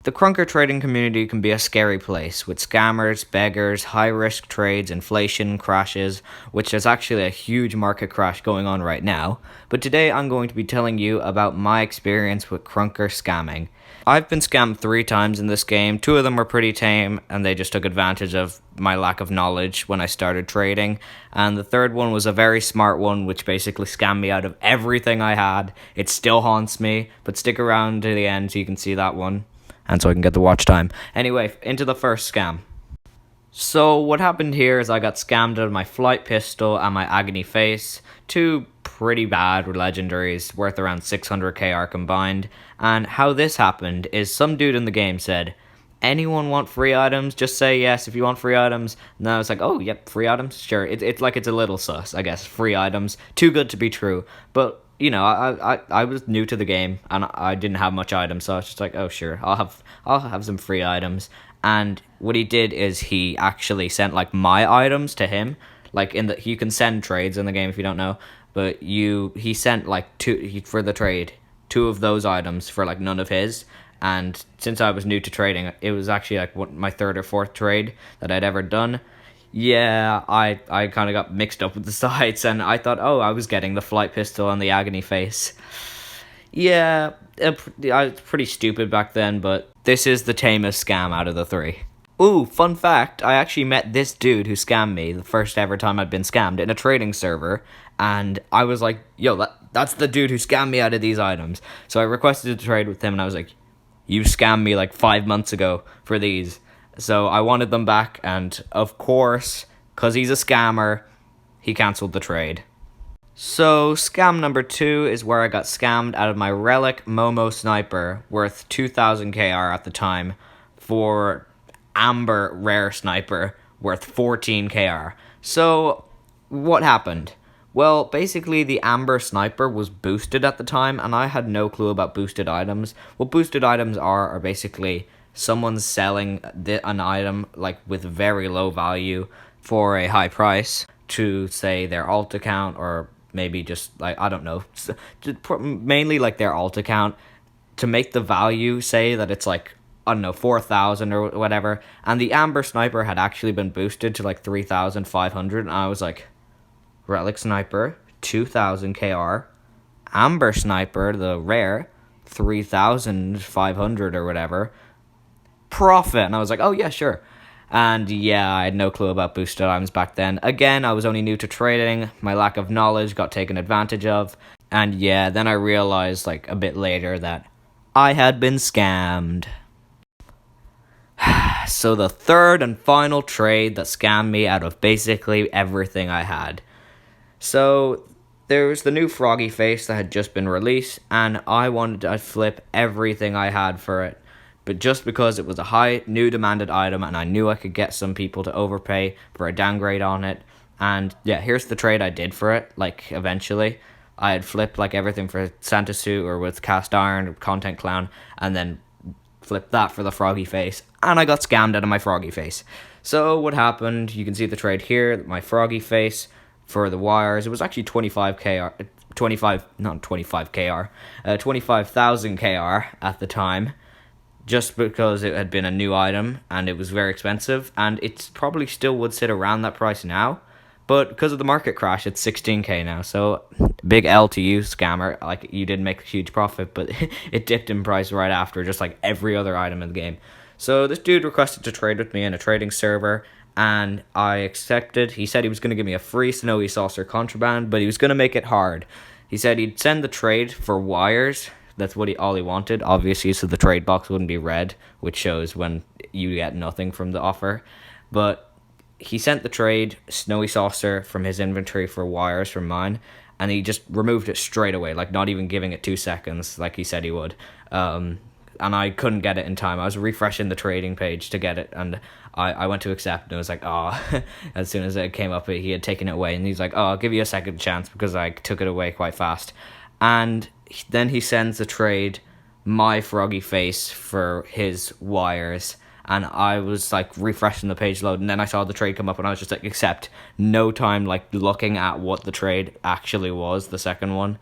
The Krunker trading community can be a scary place with scammers, beggars, high risk trades, inflation, crashes, which is actually a huge market crash going on right now. But today I'm going to be telling you about my experience with Krunker scamming. I've been scammed 3 times in this game. 2 of them were pretty tame and they just took advantage of my lack of knowledge when I started trading. And the third one was a very smart one, which basically scammed me out of everything I had. It still haunts me, but stick around to the end so you can see that one and so I can get the watch time. Anyway, into the first scam. So what happened here is I got scammed out of my flight pistol and my agony face, 2 pretty bad legendaries worth around 600 KR combined. And how this happened is some dude in the game said, anyone want free items? Just say yes if you want free items. And I was like, oh, yep, free items? Sure. It's like it's a little sus, I guess. Free items. Too good to be true. But, you know, I was new to the game and I didn't have much items, so I was just like, oh, sure, I'll have some free items. And what he did is he actually sent, like, my items to him. Like, you can send trades in the game if you don't know. But he sent, like, for the trade, 2 of those items for, like, none of his. And since I was new to trading, it was actually like my 3rd or 4th trade that I'd ever done. Yeah, I kind of got mixed up with the sites, and I thought, oh, I was getting the flight pistol and the agony face. Yeah, I was pretty stupid back then, but this is the tamest scam out of the 3. Ooh, fun fact, I actually met this dude who scammed me the first ever time I'd been scammed in a trading server, and I was like, yo, that's the dude who scammed me out of these items. So I requested to trade with him, and I was like, you scammed me like 5 months ago for these. So I wanted them back, and of course, because he's a scammer, he cancelled the trade. So scam number 2 is where I got scammed out of my relic Momo sniper worth 2000 KR at the time for amber rare sniper worth 14 KR. So what happened? Well, basically the amber sniper was boosted at the time, and I had no clue about boosted items. What boosted items are basically someone's selling an item like with very low value for a high price to, say, their alt account, or maybe just, like, I don't know, mainly like their alt account, to make the value say that it's like, I don't know, 4,000 or whatever. And the amber sniper had actually been boosted to like 3,500, and I was like, relic sniper 2000 KR, amber sniper the rare 3,500 or whatever, profit. And I was like, oh yeah, sure. And yeah, I had no clue about boosted items back then. Again, I was only new to trading, my lack of knowledge got taken advantage of, and yeah, then I realized like a bit later that I had been scammed. So the third and final trade that scammed me out of basically everything I had. So there was the new Froggy face that had just been released, and I wanted to flip everything I had for it. But just because it was a high new demanded item, and I knew I could get some people to overpay for a downgrade on it. And yeah, here's the trade I did for it. Like, eventually I had flipped like everything for Santa Suit or with Cast Iron, Content Clown, and then flipped that for the Froggy face, and I got scammed out of my Froggy face. So what happened, you can see the trade here, my Froggy face for the wires. It was actually 25,000 KR at the time, just because it had been a new item and it was very expensive, and it probably still would sit around that price now, but because of the market crash, it's 16k now. So big L to you, scammer. Like, you did make a huge profit, but it dipped in price right after, just like every other item in the game. So this dude requested to trade with me in a trading server, and I accepted. He said he was going to give me a free Snowy Saucer contraband, but he was going to make it hard. He said he'd send the trade for wires. That's all he wanted, obviously, so the trade box wouldn't be red, which shows when you get nothing from the offer. But he sent the trade, Snowy Saucer, from his inventory for wires from mine, and he just removed it straight away, like not even giving it 2 seconds like he said he would. And I couldn't get it in time. I was refreshing the trading page to get it, and I went to accept, and it was like, oh, as soon as it came up, he had taken it away, and he's like, oh, I'll give you a second chance, because I took it away quite fast. And then he sends the trade, my Froggy face for his wires, and I was like refreshing the page load, and then I saw the trade come up, and I was just like, accept. No time like looking at what the trade actually was, the second one.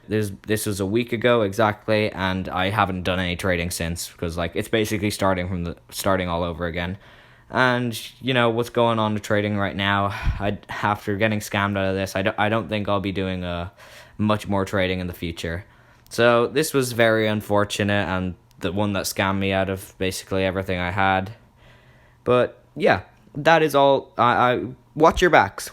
This was a week ago exactly, and I haven't done any trading since because like it's basically starting all over again. And you know what's going on with trading right now. After getting scammed out of this, I don't think I'll be doing much more trading in the future. So this was very unfortunate and the one that scammed me out of basically everything I had. But yeah, that is all. I watch your backs,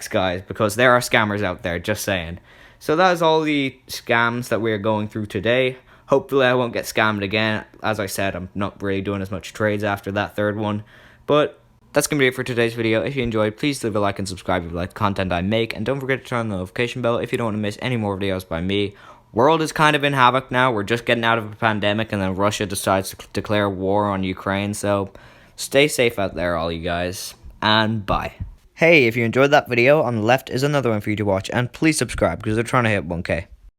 guys, because there are scammers out there. Just saying. So that is all the scams that we are going through today. Hopefully, I won't get scammed again. As I said, I'm not really doing as much trades after that third one. But that's going to be it for today's video. If you enjoyed, please leave a like and subscribe if you like the content I make. And don't forget to turn on the notification bell if you don't want to miss any more videos by me. World is kind of in havoc now. We're just getting out of a pandemic, and then Russia decides to declare war on Ukraine. So stay safe out there, all you guys. And bye. Hey, if you enjoyed that video, on the left is another one for you to watch. And please subscribe because they're trying to hit 1K.